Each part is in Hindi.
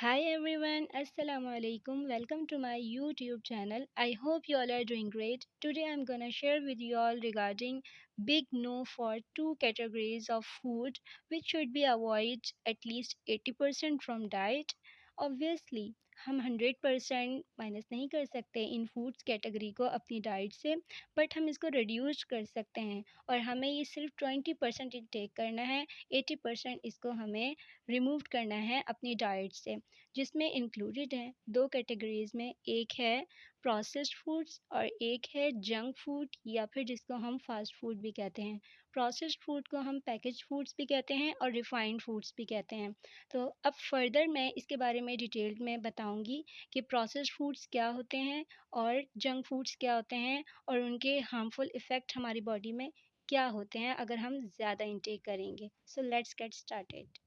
Hi everyone, Assalamu alaikum. Welcome to my YouTube channel. I hope you all are doing great. Today I'm gonna share with you all regarding big no for two categories of food which should be avoided at least 80% from diet. Obviously, हम 100% माइनस नहीं कर सकते इन फूड्स कैटेगरी को अपनी डाइट से, बट हम इसको रिड्यूस कर सकते हैं और हमें ये सिर्फ 20% इंटेक करना है। 80% इसको हमें रिमूव करना है अपनी डाइट से, जिसमें इंक्लूडेड है दो कैटेगरीज में, एक है प्रोसेस्ड फूड्स और एक है जंक फूड या फिर जिसको हम फास्ट फूड भी कहते हैं। प्रोसेस्ड फूड को हम पैकेज फूड्स भी कहते हैं और रिफाइंड फूड्स भी कहते हैं। तो अब फर्दर मैं इसके बारे में डिटेल में बताऊंगी कि प्रोसेस्ड फूड्स क्या होते हैं और जंक फूड्स क्या होते हैं और उनके हार्मफुल इफ़ेक्ट हमारी बॉडी में क्या होते हैं अगर हम ज़्यादा इंटेक करेंगे। So let's get started.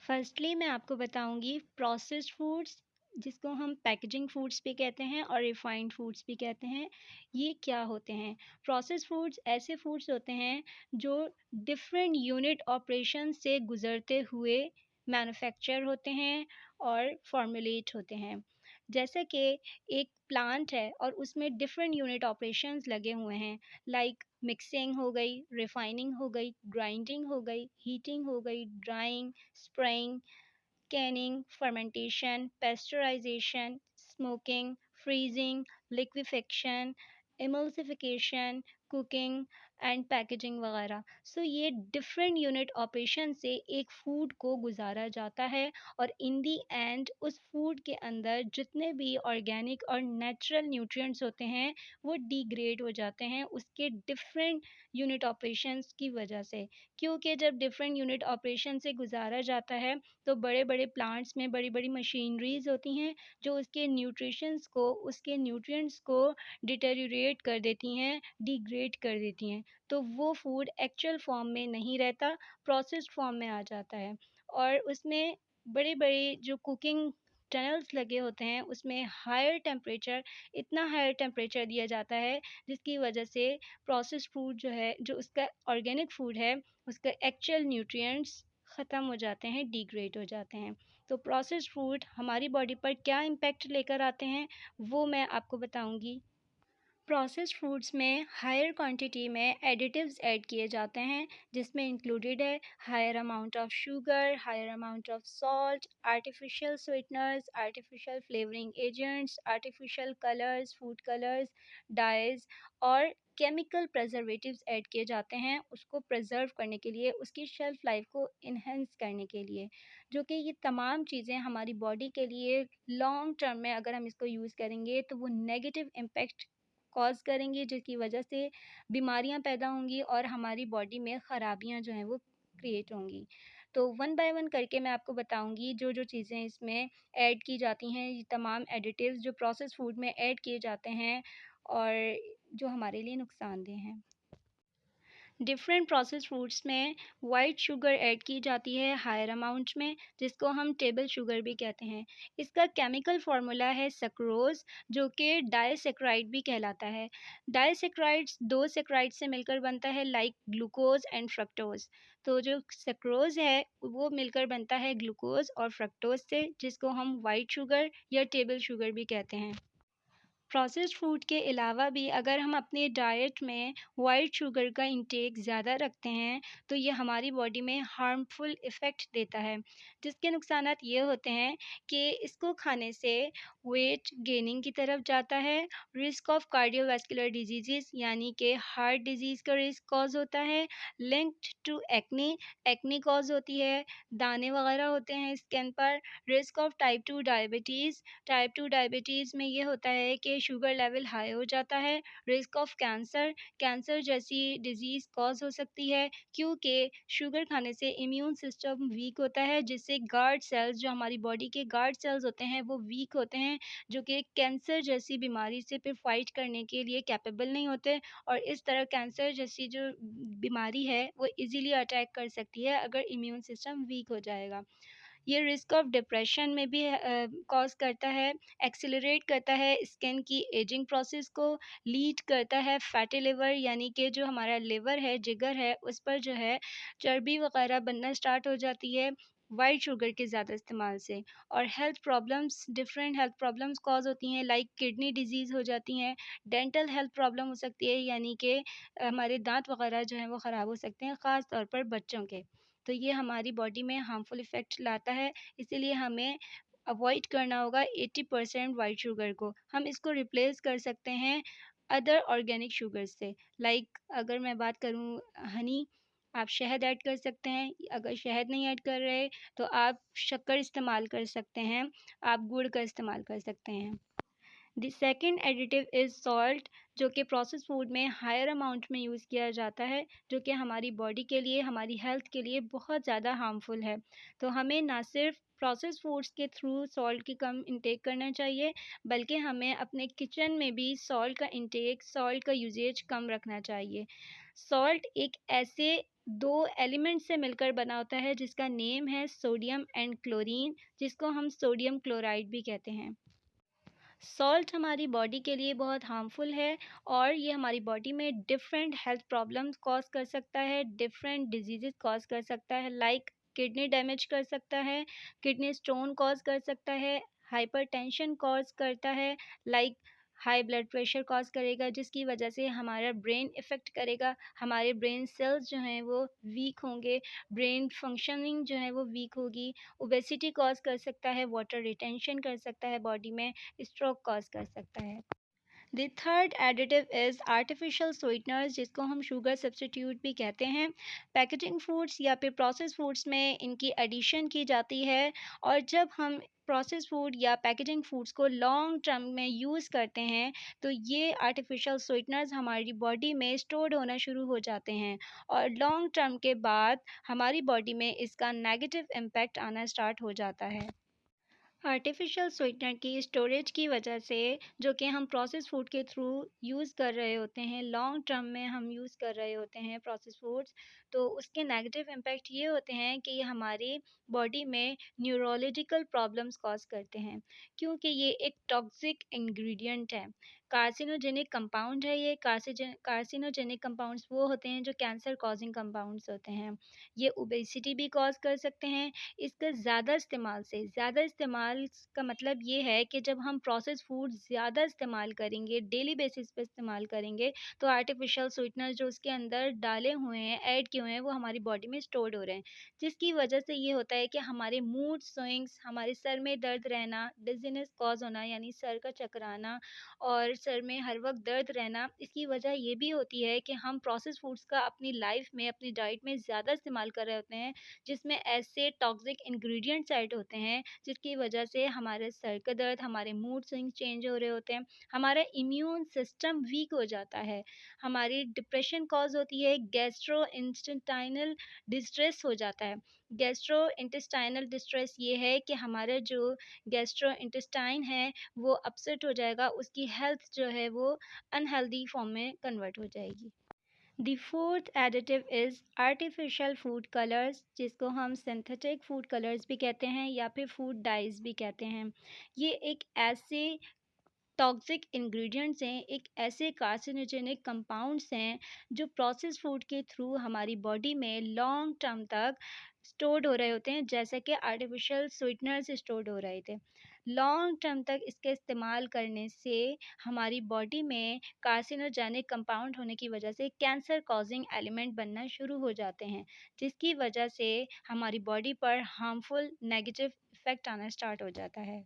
Firstly मैं आपको बताऊंगी प्रोसेस्ड फूड्स, जिसको हम पैकेजिंग फूड्स भी कहते हैं और रिफाइंड फूड्स भी कहते हैं, ये क्या होते हैं। प्रोसेस्ड फूड्स ऐसे फूड्स होते हैं जो डिफरेंट यूनिट ऑपरेशन से गुजरते हुए मैन्युफैक्चर होते हैं और फॉर्मुलेट होते हैं। जैसे कि एक प्लांट है और उसमें डिफरेंट यूनिट ऑपरेशंस लगे हुए हैं, लाइक मिक्सिंग हो गई, रिफाइनिंग हो गई, ग्राइंडिंग हो गई, हीटिंग हो गई, drawing, spraying, canning, fermentation, pasteurization, smoking, freezing, liquefaction, emulsification, cooking and packaging वगैरह। सो ये डिफरेंट यूनिट ऑपरेशन से एक फूड को गुजारा जाता है और इन दी एंड उस फूड के अंदर जितने भी ऑर्गेनिक और नेचुरल न्यूट्रिएंट्स होते हैं वो डिग्रेड हो जाते हैं उसके डिफरेंट यूनिट ऑपरेशंस की वजह से। क्योंकि जब डिफरेंट यूनिट ऑपरेशन से गुजारा जाता है तो बड़े बड़े प्लांट्स में बड़ी बड़ी मशीनरीज होती हैं जो उसके न्यूट्रिशंस को, उसके न्यूट्रिएंट्स को डिटेरियोरेट कर देती हैं, डिग्रेड कर देती हैं। तो वो फूड एक्चुअल फॉर्म में नहीं रहता, प्रोसेस्ड फॉर्म में आ जाता है और उसमें बड़े बड़े जो कुकिंग टनल्स लगे होते हैं उसमें हायर टेम्परेचर, इतना हायर टेम्परेचर दिया जाता है जिसकी वजह से प्रोसेस्ड फूड जो है, जो उसका ऑर्गेनिक फूड है, उसका एक्चुअल न्यूट्रिएंट्स ख़त्म हो जाते हैं, डिग्रेड हो जाते हैं। तो प्रोसेस्ड फूड हमारी बॉडी पर क्या इम्पैक्ट लेकर आते हैं वो मैं आपको बताऊंगी। प्रोसेस्ड फूड्स में हायर क्वांटिटी में एडिटिव्स ऐड किए जाते हैं, जिसमें इंक्लूडेड है higher amount of sugar, higher amount of salt, artificial sweeteners, artificial flavouring agents, artificial colours, food colours, dyes और केमिकल प्रिजर्वेटिव्स ऐड किए जाते हैं उसको प्रिजर्व करने के लिए, उसकी शेल्फ लाइफ को इन्हेंस करने के लिए। जो कि ये तमाम चीज़ें हमारी बॉडी के लिए लॉन्ग टर्म में अगर हम इसको यूज़ करेंगे तो वो नेगेटिव इम्पैक्ट कॉज़ करेंगी, जिसकी वजह से बीमारियां पैदा होंगी और हमारी बॉडी में ख़राबियां जो हैं वो क्रिएट होंगी। तो वन बाय वन करके मैं आपको बताऊंगी जो जो चीज़ें इसमें ऐड की जाती हैं, ये तमाम एडिटिव्स जो प्रोसेस फूड में ऐड किए जाते हैं और जो हमारे लिए नुकसानदेह हैं। डिफरेंट प्रोसेस फूड्स में वाइट शुगर ऐड की जाती है हायर अमाउंट में, जिसको हम टेबल शुगर भी कहते हैं। इसका केमिकल फार्मूला है सक्रोज, जो कि डाइसेक्राइड भी कहलाता है। डाइसेक्राइड्स दो सेक्राइड से मिलकर बनता है, लाइक ग्लूकोज एंड फ्रक्टोज। तो जो सक्रोज है वो मिलकर बनता है ग्लूकोज और फ्रक्टोज से, जिसको हम वाइट शुगर या टेबल शुगर भी कहते हैं। प्रोसेस्ड फूड के अलावा भी अगर हम अपने डाइट में वाइट शुगर का इंटेक ज़्यादा रखते हैं तो ये हमारी बॉडी में हार्मफुल इफ़ेक्ट देता है, जिसके नुकसानात ये होते हैं कि इसको खाने से वेट गेनिंग की तरफ जाता है, रिस्क ऑफ कार्डियोवैस्कुलर डिजीज़ यानी कि हार्ट डिजीज़ का रिस्क कॉज होता है, linked to acne, acne cause होती है, दाने वगैरह होते हैं स्किन पर, risk of type 2 diabetes, type 2 diabetes में ये होता है कि शुगर लेवल हाई हो जाता है, रिस्क ऑफ कैंसर, कैंसर जैसी डिजीज़ कॉज हो सकती है क्योंकि शुगर खाने से इम्यून सिस्टम वीक होता है, जिससे गार्ड सेल्स, जो हमारी बॉडी के गार्ड सेल्स होते हैं वो वीक होते हैं, जो कि कैंसर जैसी बीमारी से फिर फाइट करने के लिए कैपेबल नहीं होते और इस तरह कैंसर जैसी जो बीमारी है वो इजीली अटैक कर सकती है अगर इम्यून सिस्टम वीक हो जाएगा। ये रिस्क ऑफ डिप्रेशन में भी कॉज करता है, एक्सेलरेट करता है स्किन की एजिंग प्रोसेस को, लीड करता है फैटी लिवर यानी कि जो हमारा लिवर है, जिगर है, उस पर जो है चर्बी वगैरह बनना स्टार्ट हो जाती है, वाइट शुगर के ज़्यादा इस्तेमाल से। और health problems, different health problems cause होती हैं, लाइक किडनी डिजीज़ हो जाती हैं, डेंटल हेल्थ प्रॉब्लम हो सकती है, यानी कि हमारे दाँत वग़ैरह जो हैं वो ख़राब हो सकते हैं, ख़ास तौर पर बच्चों के। तो ये हमारी बॉडी में हार्मफुल इफ़ेक्ट लाता है, इसीलिए हमें अवॉइड करना होगा 80% वाइट शुगर को। हम इसको रिप्लेस कर सकते हैं अदर ऑर्गेनिक शुगर से। लाइक अगर मैं बात करूँ हनी, आप शहद ऐड कर सकते हैं। अगर शहद नहीं ऐड कर रहे तो आप शक्कर इस्तेमाल कर सकते हैं, आप गुड़ का इस्तेमाल कर सकते हैं। The second additive is salt, जो कि प्रोसेस फूड में हायर अमाउंट में यूज़ किया जाता है, जो कि हमारी बॉडी के लिए, हमारी हेल्थ के लिए बहुत ज़्यादा हार्मफुल है। तो हमें ना सिर्फ प्रोसेस फूड्स के थ्रू सॉल्ट की कम इंटेक करना चाहिए, बल्कि हमें अपने किचन में भी सॉल्ट का इंटेक, सॉल्ट का यूजेज कम रखना चाहिए। सॉल्ट एक ऐसे दो एलिमेंट से मिलकर बना होता है जिसका नेम है सोडियम एंड क्लोरीन, जिसको हम सोडियम क्लोराइड भी कहते हैं। सॉल्ट हमारी बॉडी के लिए बहुत हार्मफुल है और ये हमारी बॉडी में डिफरेंट हेल्थ प्रॉब्लम्स कॉज कर सकता है, डिफरेंट डिजीज़ेज़ कॉज कर सकता है, लाइक किडनी डैमेज कर सकता है, किडनी स्टोन कॉज कर सकता है, हाइपरटेंशन कॉज करता है, like high blood pressure cause करेगा, जिसकी वजह से हमारा ब्रेन इफ़ेक्ट करेगा, हमारे ब्रेन सेल्स जो हैं वो वीक होंगे, ब्रेन फंक्शनिंग जो है वो वीक होगी, ओबेसिटी कॉज कर सकता है, वाटर रिटेंशन कर सकता है बॉडी में, स्ट्रोक कॉज कर सकता है। The third additive is artificial sweeteners, जिसको हम शुगर सब्स्टिट्यूट भी कहते हैं। पैकेजिंग फूड्स या फिर प्रोसेस फूड्स में इनकी एडिशन की जाती है, और जब हम प्रोसेस फूड या पैकेजिंग फूड्स को लॉन्ग टर्म में यूज़ करते हैं तो ये आर्टिफिशियल स्वीटनर्स हमारी बॉडी में स्टोर्ड होना शुरू हो जाते हैं, और लॉन्ग टर्म के बाद हमारी बॉडी में इसका नेगेटिव इम्पैक्ट आना स्टार्ट हो जाता है। आर्टिफिशियल स्वीटनर की स्टोरेज की वजह से, जो कि हम प्रोसेस फूड के थ्रू यूज़ कर रहे होते हैं, लॉन्ग टर्म में हम यूज़ कर रहे होते हैं प्रोसेस फूड्स, तो उसके नेगेटिव इम्पैक्ट ये होते हैं कि ये हमारी बॉडी में न्यूरोलॉजिकल प्रॉब्लम्स कॉज करते हैं, क्योंकि ये एक टॉक्सिक इंग्रेडिएंट है, कार्सिनोजेनिक कंपाउंड है। ये कार्सिनोजेनिक कंपाउंड्स वो होते हैं जो कैंसर कॉजिंग कंपाउंड्स होते हैं। ये ओबेसिटी भी कॉज कर सकते हैं। इसका ज़्यादा इस्तेमाल का मतलब ये है कि जब हम प्रोसेस फूड ज़्यादा इस्तेमाल करेंगे, डेली बेसिस पे इस्तेमाल करेंगे, तो आर्टिफिशियल स्वीटनर जो उसके अंदर डाले हुए हैं, ऐड किए हुए हैं, वो हमारी बॉडी में स्टोर्ड हो रहे हैं। जिसकी वजह से ये होता है कि हमारे मूड स्विंग्स, हमारे सर में दर्द रहना, डिज़ीनेस कॉज़ होना यानी सर का चकराना और सर में हर वक़्त दर्द रहना, इसकी वजह ये भी होती है कि हम प्रोसेस फूड्स का अपनी लाइफ़ में, अपनी डाइट में ज़्यादा इस्तेमाल कर रहे होते हैं, जिसमें ऐसे टॉक्सिक इंग्रेडिएंट्स ऐड होते हैं जिसकी वजह से हमारे सर का दर्द, हमारे मूड स्विंग चेंज हो रहे होते हैं, हमारा इम्यून सिस्टम वीक हो जाता है, हमारी डिप्रेशन कॉज होती है, गैस्ट्रो इंटेस्टाइनल डिस्ट्रेस हो जाता है। गैस्ट्रो इंटेस्टाइनल डिस्ट्रेस ये है कि हमारा जो गैस्ट्रो इंटेस्टाइन है वो अपसेट हो जाएगा, उसकी हेल्थ जो है वो अनहेल्दी फॉर्म में कन्वर्ट हो जाएगी। The fourth additive is artificial food colours, जिसको हम सिंथेटिक फूड कलर्स भी कहते हैं या फिर फूड डाइज भी कहते हैं। ये एक ऐसे टॉक्सिक इंग्रेडिएंट्स हैं, एक ऐसे कार्सिनोजेनिक कंपाउंड्स हैं जो प्रोसेस फूड के थ्रू हमारी बॉडी में लॉन्ग टर्म तक स्टोर्ड हो रहे होते हैं, जैसे कि आर्टिफिशियल स्वीटनर्स स्टोर्ड हो रहे थे। लॉन्ग टर्म तक इसके इस्तेमाल करने से हमारी बॉडी में कार्सिनोजेनिक कंपाउंड होने की वजह से कैंसर कॉजिंग एलिमेंट बनना शुरू हो जाते हैं, जिसकी वजह से हमारी बॉडी पर हार्मफुल नेगेटिव इफ़ेक्ट आना स्टार्ट हो जाता है।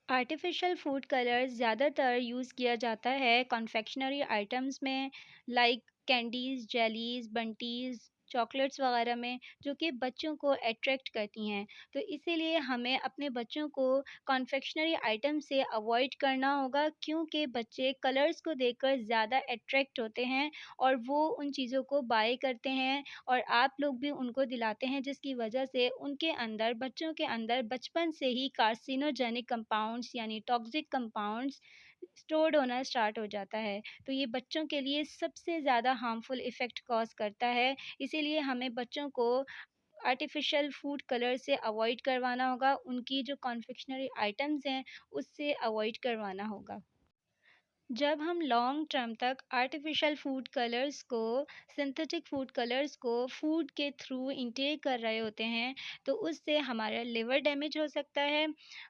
आर्टिफिशियल फूड कलर्स ज़्यादातर यूज़ किया जाता है कॉन्फेक्शनरी आइटम्स में, लाइक कैंडीज़, जेलीज़, बंटीज़, चॉकलेट्स वगैरह में, जो कि बच्चों को अट्रैक्ट करती हैं। तो इसीलिए हमें अपने बच्चों को कॉन्फेक्शनरी आइटम से अवॉइड करना होगा, क्योंकि बच्चे कलर्स को देखकर ज़्यादा अट्रैक्ट होते हैं और वो उन चीज़ों को बाय करते हैं, और आप लोग भी उनको दिलाते हैं, जिसकी वजह से उनके अंदर, बच्चों के अंदर बचपन से ही कार्सिनोजेनिक कंपाउंड्स यानी टॉक्सिक कंपाउंड्स स्टोर्ड होना स्टार्ट हो जाता है। तो ये बच्चों के लिए सबसे ज़्यादा हार्मफुल इफ़ेक्ट कॉज़ करता है। इसीलिए हमें बच्चों को आर्टिफ़िशियल फूड कलर से अवॉइड करवाना होगा, उनकी जो कॉन्फेक्शनरी आइटम्स हैं उससे अवॉइड करवाना होगा। जब हम लॉन्ग टर्म तक आर्टिफिशियल फूड कलर्स को, सिंथेटिक फूड कलर्स को फूड के थ्रू इनटेक कर रहे होते हैं, तो उससे हमारा लिवर डैमेज हो सकता है।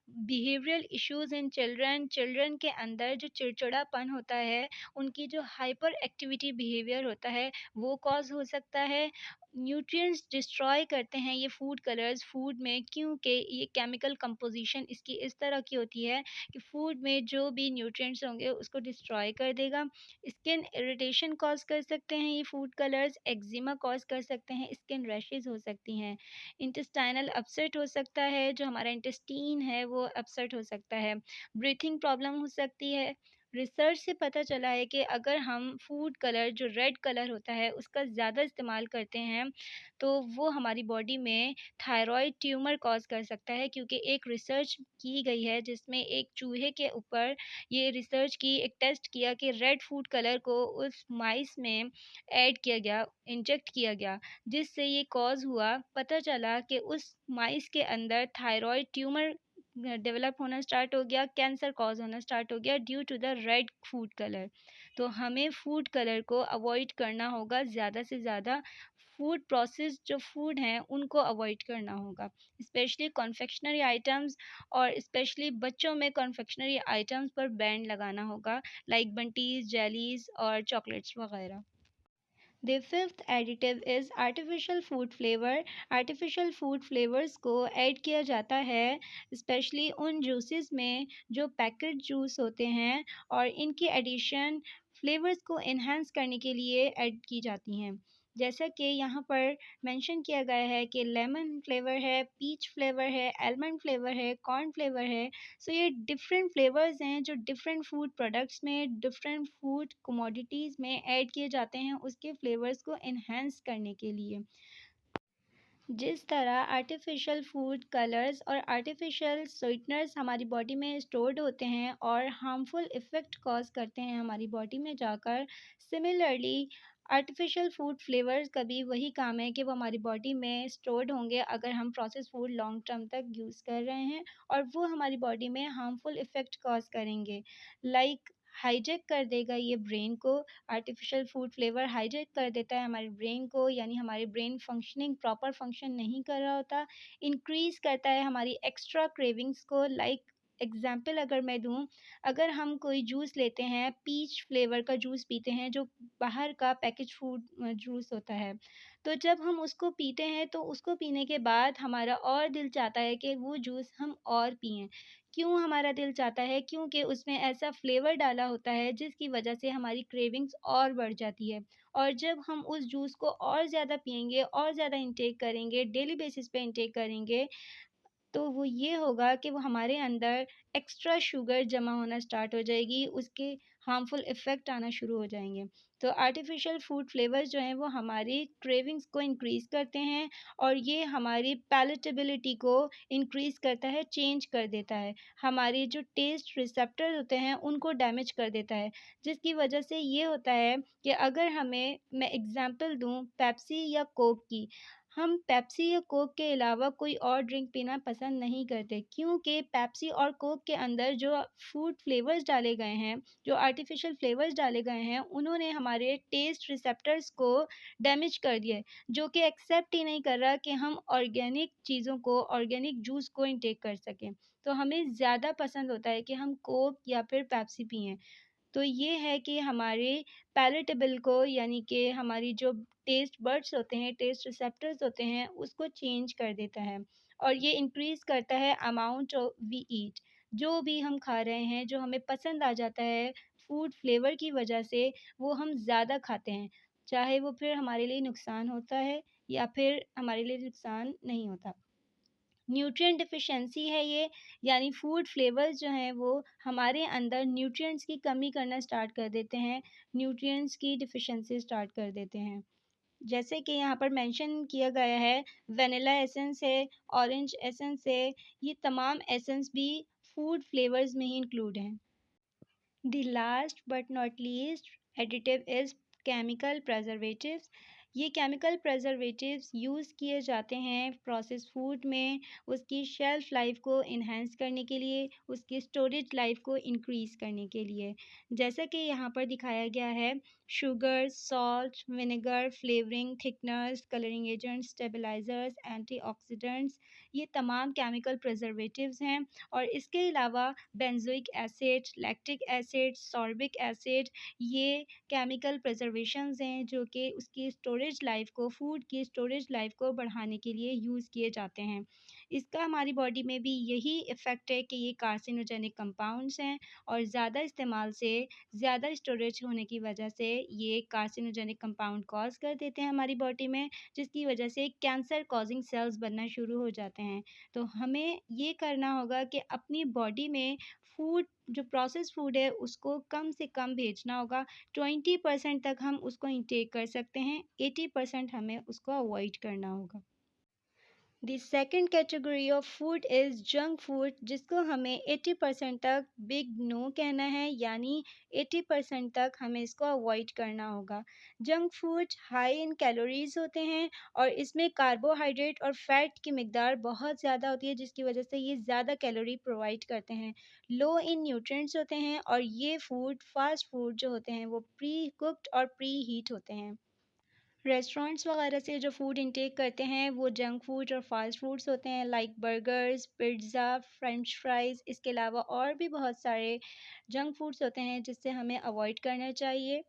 Behavioural issues in children, children के अंदर जो चिड़चिड़ापन होता है, उनकी जो हाइपर एक्टिविटी बिहेवियर होता है, वो कॉज हो सकता है। न्यूट्रिएंट्स डिस्ट्रॉय करते हैं ये फूड कलर्स फूड में, क्योंकि ये केमिकल कंपोजिशन इसकी इस तरह की होती है कि फूड में जो भी न्यूट्रिएंट्स होंगे उसको डिस्ट्रॉय कर देगा। स्किन इरिटेशन कॉज कर सकते हैं ये फूड कलर्स, एक्जिमा कॉज कर सकते हैं, स्किन रैशेस हो सकती हैं, इंटेस्टाइनल अपसेट हो सकता है, जो हमारा इंटेस्टीन है वो अपसेट हो सकता है, ब्रीथिंग प्रॉब्लम हो सकती है। रिसर्च से पता चला है कि अगर हम फूड कलर जो रेड कलर होता है उसका ज़्यादा इस्तेमाल करते हैं, तो वो हमारी बॉडी में थायरॉइड ट्यूमर कॉज कर सकता है, क्योंकि एक रिसर्च की गई है जिसमें एक चूहे के ऊपर ये रिसर्च की, एक टेस्ट किया कि रेड फूड कलर को उस माइस में ऐड किया गया, इंजेक्ट किया गया, जिससे ये कॉज हुआ, पता चला कि उस माइस के अंदर थायरॉइड ट्यूमर डेवलप होना स्टार्ट हो गया, कैंसर कॉज होना स्टार्ट हो गया due to the red food colour. तो हमें फूड कलर को अवॉइड करना होगा, ज़्यादा से ज़्यादा फूड प्रोसेस जो फूड हैं उनको अवॉइड करना होगा, स्पेशली कॉन्फेक्शनरी आइटम्स, और स्पेशली बच्चों में कॉन्फेक्शनरी आइटम्स पर बैन लगाना होगा, लाइक बंटीज, जेलीज और चॉकलेट्स वगैरह। The fifth additive is artificial food flavor. Artificial food flavours को ऐड किया जाता है स्पेशली उन जूसेस में जो पैकेट जूस होते हैं, और इनकी एडिशन फ्लेवर्स को इन्हांस करने के लिए ऐड की जाती हैं। जैसा कि यहाँ पर मेंशन किया गया है कि लेमन फ्लेवर है, पीच फ्लेवर है, आलमंड फ्लेवर है, कॉर्न फ्लेवर है। सो ये डिफरेंट फ्लेवर्स हैं जो डिफरेंट फूड प्रोडक्ट्स में, डिफरेंट फूड कमोडिटीज़ में ऐड किए जाते हैं उसके फ्लेवर्स को इन्हेंस करने के लिए। जिस तरह आर्टिफिशियल फूड कलर्स और आर्टिफिशियल स्वीटनर्स हमारी बॉडी में स्टोर्ड होते हैं और हार्मफुल इफ़ेक्ट कॉज करते हैं हमारी बॉडी में जाकर, सिमिलरली आर्टिफिशियल फूड फ्लेवर्स का भी वही काम है कि वो हमारी बॉडी में स्टोर्ड होंगे अगर हम प्रोसेस फूड लॉन्ग टर्म तक यूज़ कर रहे हैं, और वो हमारी बॉडी में हार्मफुल इफ़ेक्ट कॉज करेंगे, लाइक हाईजैक कर देगा ये ब्रेन को। आर्टिफिशियल फूड फ्लेवर हाईजैक कर देता है हमारे ब्रेन को, यानी हमारे ब्रेन फंक्शनिंग प्रॉपर फंक्शन नहीं कर रहा होता, इंक्रीज़ करता है हमारी एक्स्ट्रा क्रेविंग्स को। लाइक एग्जाम्पल अगर मैं दूँ, अगर हम कोई जूस लेते हैं, पीच फ्लेवर का जूस पीते हैं जो बाहर का पैकेज फूड जूस होता है, तो जब हम उसको पीते हैं तो उसको पीने के बाद हमारा और दिल चाहता है कि वो जूस हम और पिएं। क्यों हमारा दिल चाहता है? क्योंकि उसमें ऐसा फ्लेवर डाला होता है जिसकी वजह से हमारी क्रेविंग्स और बढ़ जाती है, और जब हम उस जूस को और ज़्यादा पिएँगे और ज़्यादा इंटेक करेंगे, डेली बेसिस पे इंटेक करेंगे, तो वो ये होगा कि वो हमारे अंदर एक्स्ट्रा शुगर जमा होना स्टार्ट हो जाएगी, उसके हार्मफुल इफ़ेक्ट आना शुरू हो जाएँगे। तो आर्टिफ़िशियल फूड फ्लेवर्स जो हैं वो हमारी क्रेविंग्स को इंक्रीज़ करते हैं, और ये हमारी पैलेटेबिलिटी को इंक्रीज़ करता है, चेंज कर देता है। हमारे जो टेस्ट रिसेप्टर्स होते हैं उनको डैमेज कर देता है, जिसकी वजह से ये होता है कि अगर हमें, मैं एग्ज़ाम्पल दूँ पेप्सी या कोक की, हम पेप्सी या कोक के अलावा कोई और ड्रिंक पीना पसंद नहीं करते, क्योंकि पेप्सी और कोक के अंदर जो फूड फ्लेवर्स डाले गए हैं, जो आर्टिफिशियल फ्लेवर्स डाले गए हैं, उन्होंने हमारे टेस्ट रिसेप्टर्स को डैमेज कर दिया है, जो कि एक्सेप्ट ही नहीं कर रहा कि हम ऑर्गेनिक चीज़ों को, ऑर्गेनिक जूस को इंटेक कर सकें। तो हमें ज़्यादा पसंद होता है कि हम कोक या फिर पेप्सी पिएँ। तो ये है कि हमारे पैलेटेबल को, यानी कि हमारी जो टेस्ट बड्स होते हैं, टेस्ट रिसेप्टर्स होते हैं, उसको चेंज कर देता है, और ये इंक्रीज़ करता है अमाउंट ऑफ वी ईट। जो भी हम खा रहे हैं, जो हमें पसंद आ जाता है फूड फ्लेवर की वजह से, वो हम ज़्यादा खाते हैं, चाहे वो फिर हमारे लिए नुकसान होता है या फिर हमारे लिए नुकसान नहीं होता। न्यूट्रिएंट डिफ़िशियंसी है ये, यानी फूड फ्लेवर्स जो हैं वो हमारे अंदर न्यूट्रिएंट्स की कमी करना स्टार्ट कर देते हैं, न्यूट्रिएंट्स की डिफ़िशियंसी स्टार्ट कर देते हैं। जैसे कि यहाँ पर मेंशन किया गया है, वैनिला एसेंस है, ऑरेंज एसेंस है, ये तमाम एसेंस भी फूड फ्लेवर्स में ही इंक्लूड हैं। The last but not least additive is chemical preservatives। ये केमिकल प्रिजर्वेटिव्स यूज़ किए जाते हैं प्रोसेस फूड में उसकी शेल्फ़ लाइफ को इन्हेंस करने के लिए, उसकी स्टोरेज लाइफ को इंक्रीज़ करने के लिए। जैसा कि यहाँ पर दिखाया गया है, sugar, salt, vinegar, flavouring, thickeners, colouring agents, stabilizers, antioxidants, ये तमाम केमिकल प्रिजर्वेटिव्स हैं। और इसके अलावा benzoic acid, lactic acid, sorbic acid, ये केमिकल प्रिजर्वेशंस हैं जो कि उसकी स्टोरेज लाइफ को, फूड की स्टोरेज लाइफ को बढ़ाने के लिए यूज़ किए जाते हैं। इसका हमारी बॉडी में भी यही इफ़ेक्ट है कि ये कार्सिनोजेनिक कंपाउंड्स हैं और ज़्यादा इस्तेमाल से, ज़्यादा स्टोरेज होने की वजह से ये कार्सिनोजेनिक कंपाउंड कॉज़ कर देते हैं हमारी बॉडी में, जिसकी वजह से कैंसर कॉज़िंग सेल्स बनना शुरू हो जाते हैं। तो हमें ये करना होगा कि अपनी बॉडी में फूड, जो प्रोसेस फूड है उसको कम से कम भेजना होगा। 20% तक हम उसको इंटेक कर सकते हैं, 80% हमें उसको अवॉइड करना होगा। The second category of food is junk food, जिसको हमें 80% तक बिग नो कहना है, यानी 80% तक हमें इसको अवॉइड करना होगा। Junk food high in calories होते हैं और इसमें कार्बोहाइड्रेट और फैट की मिकदार बहुत ज़्यादा होती है, जिसकी वजह से ये ज़्यादा कैलोरी प्रोवाइड करते हैं। लो इन न्यूट्रिएंट्स होते हैं और ये फूड, फास्ट फूड जो होते हैं वो प्री कुक्ड और प्री हीट होते हैं। रेस्टोरेंट्स वगैरह से जो फूड इंटेक करते हैं वो जंक फूड और फास्ट फूड्स होते हैं, like burgers, pizza, French fries. इसके अलावा और भी बहुत सारे जंक फूड्स होते हैं जिससे हमें अवॉइड करना चाहिए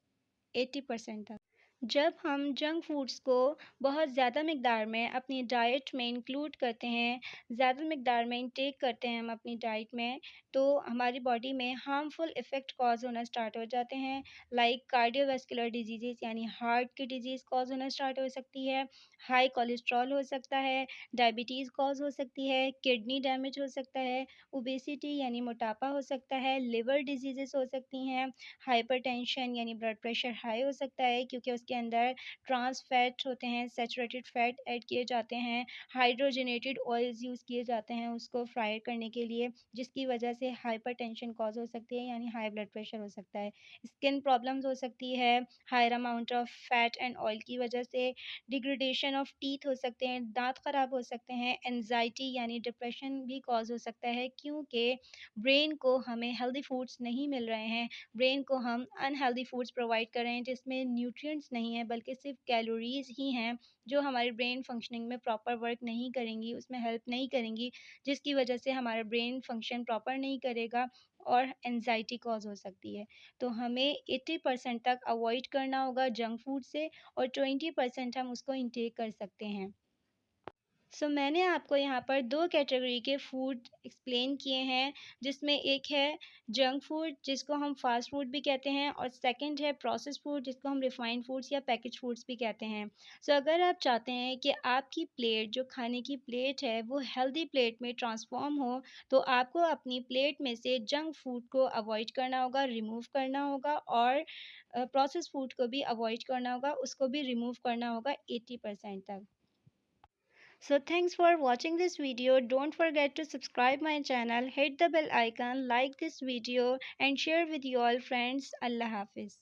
80% तक। जब हम जंक फूड्स को बहुत ज़्यादा मिकदार में अपनी डाइट में इंक्लूड करते हैं, ज़्यादा मिकदार में इंटेक करते हैं हम अपनी डाइट में, तो हमारी बॉडी में हार्मफुल इफ़ेक्ट कॉज़ होना स्टार्ट हो जाते हैं, लाइक कार्डियोवैस्कुलर डिजीज़ेज़ यानी हार्ट की डिजीज़ कॉज़ होना स्टार्ट हो सकती है, हाई कोलेस्ट्रॉल हो सकता है, डायबिटीज़ कॉज़ हो सकती है, किडनी डैमेज हो सकता है, ओबेसिटी यानी मोटापा हो सकता है, लिवर डिजीज़ेज़ हो सकती हैं, हाइपरटेंशन यानी ब्लड प्रेशर हाई हो सकता है क्योंकि उसके अंदर ट्रांस फैट होते हैं, सैचुरेटेड फैट ऐड किए जाते हैं, हाइड्रोजनेटेड ऑयल्स यूज़ किए जाते हैं उसको फ्राई करने के लिए, जिसकी वजह से हाइपरटेंशन कॉज हो सकती है यानी हाई ब्लड प्रेशर हो सकता है। स्किन प्रॉब्लम्स हो सकती है higher amount of fat and oil की वजह से, डिग्रेडेशन ऑफ टीथ हो सकते हैं, दांत खराब हो सकते हैं, एनजाइटी यानी डिप्रेशन भी कॉज हो सकता है क्योंकि ब्रेन को हमें हेल्दी फूड्स नहीं मिल रहे हैं, ब्रेन को हम अनहेल्दी फूड्स प्रोवाइड कर रहे हैं जिसमें न्यूट्रिएंट्स नहीं है बल्कि सिर्फ कैलोरीज ही हैं जो हमारे ब्रेन फंक्शनिंग में प्रॉपर वर्क नहीं करेंगी, उसमें हेल्प नहीं करेंगी, जिसकी वजह से हमारा ब्रेन फंक्शन प्रॉपर नहीं करेगा और एनजाइटी कॉज हो सकती है। तो हमें 80% तक अवॉइड करना होगा जंक फूड से और 20% हम उसको इंटेक कर सकते हैं। मैंने आपको यहाँ पर 2 कैटेगरी के फूड एक्सप्लेन किए हैं, जिसमें एक है जंक फूड जिसको हम फ़ास्ट फूड भी कहते हैं और सेकंड है प्रोसेस्ड फूड जिसको हम रिफाइंड फूड्स या पैकेज फूड्स भी कहते हैं। अगर आप चाहते हैं कि आपकी प्लेट, जो खाने की प्लेट है, वो हेल्दी प्लेट में ट्रांसफ़ॉर्म हो, तो आपको अपनी प्लेट में से जंक फूड को अवॉइड करना होगा, रिमूव करना होगा और प्रोसेस्ड फूड को भी अवॉइड करना होगा, उसको भी रिमूव करना होगा 80% तक। Thanks for watching this video. Don't forget to subscribe my channel, hit the bell icon, like this video and share with your friends. Allah Hafiz.